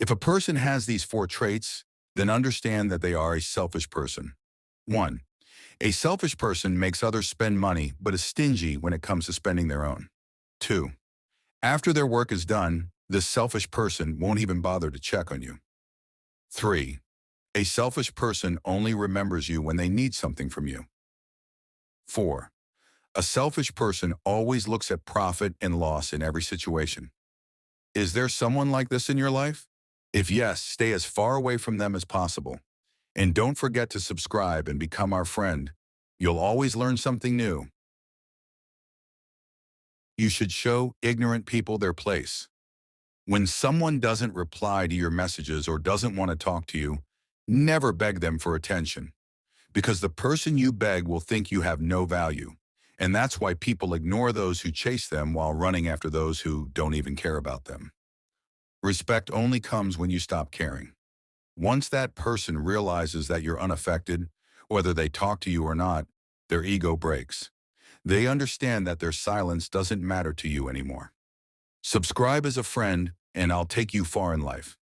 If a person has these four traits, then understand that they are a selfish person. 1. A selfish person makes others spend money but is stingy when it comes to spending their own. 2. After their work is done, this selfish person won't even bother to check on you. 3. A selfish person only remembers you when they need something from you. 4. A selfish person always looks at profit and loss in every situation. Is there someone like this in your life? If yes, stay as far away from them as possible. And don't forget to subscribe and become our friend. You'll always learn something new. You should show ignorant people their place. When someone doesn't reply to your messages or doesn't want to talk to you, never beg them for attention, because the person you beg will think you have no value. And that's why people ignore those who chase them while running after those who don't even care about them. Respect only comes when you stop caring. Once that person realizes that you're unaffected, whether they talk to you or not, their ego breaks. They understand that their silence doesn't matter to you anymore. Subscribe as a friend, and I'll take you far in life.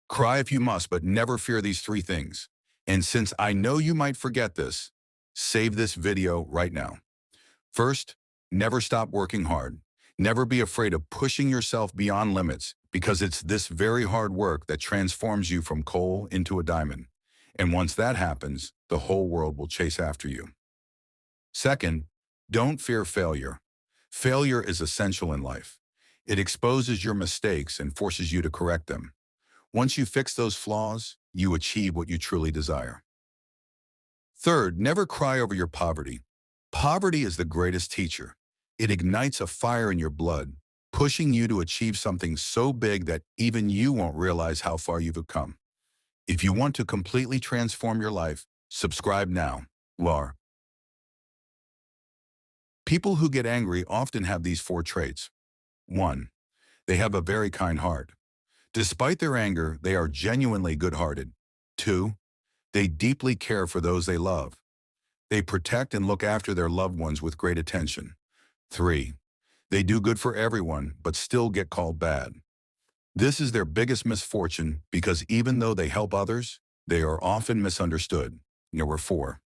Cry if you must, but never fear these three things. And since I know you might forget this, save this video right now. First, never stop working hard. Never be afraid of pushing yourself beyond limits, because it's this very hard work that transforms you from coal into a diamond. And once that happens, the whole world will chase after you. Second, don't fear failure. Failure is essential in life. It exposes your mistakes and forces you to correct them. Once you fix those flaws, you achieve what you truly desire. Third, never cry over your poverty. Poverty is the greatest teacher. It ignites a fire in your blood, pushing you to achieve something so big that even you won't realize how far you've come. If you want to completely transform your life, subscribe now. Lar. People who get angry often have these four traits. 1. They have a very kind heart. Despite their anger, they are genuinely good-hearted. 2. They deeply care for those they love. They protect and look after their loved ones with great attention. 3. They do good for everyone, but still get called bad. This is their biggest misfortune because even though they help others, they are often misunderstood. Number 4.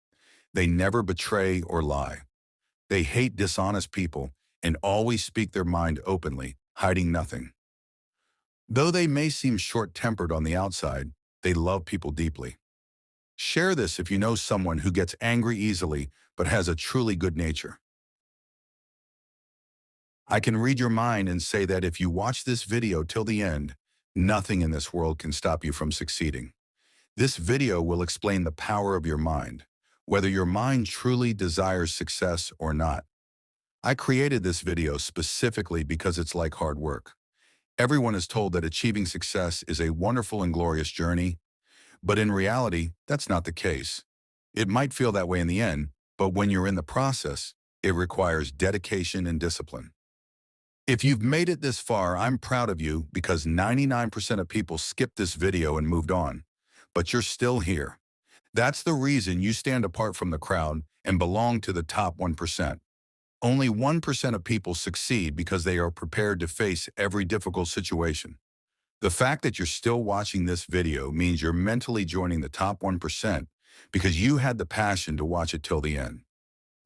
They never betray or lie. They hate dishonest people and always speak their mind openly, hiding nothing. Though they may seem short-tempered on the outside, they love people deeply. Share this if you know someone who gets angry easily but has a truly good nature. I can read your mind and say that if you watch this video till the end, nothing in this world can stop you from succeeding. This video will explain the power of your mind, whether your mind truly desires success or not. I created this video specifically because it's like hard work. Everyone is told that achieving success is a wonderful and glorious journey, but in reality, that's not the case. It might feel that way in the end, but when you're in the process, it requires dedication and discipline. If you've made it this far, I'm proud of you because 99% of people skipped this video and moved on, but you're still here. That's the reason you stand apart from the crowd and belong to the top 1%. Only 1% of people succeed because they are prepared to face every difficult situation. The fact that you're still watching this video means you're mentally joining the top 1% because you had the passion to watch it till the end.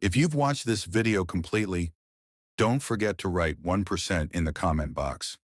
If you've watched this video completely, don't forget to write 1% in the comment box.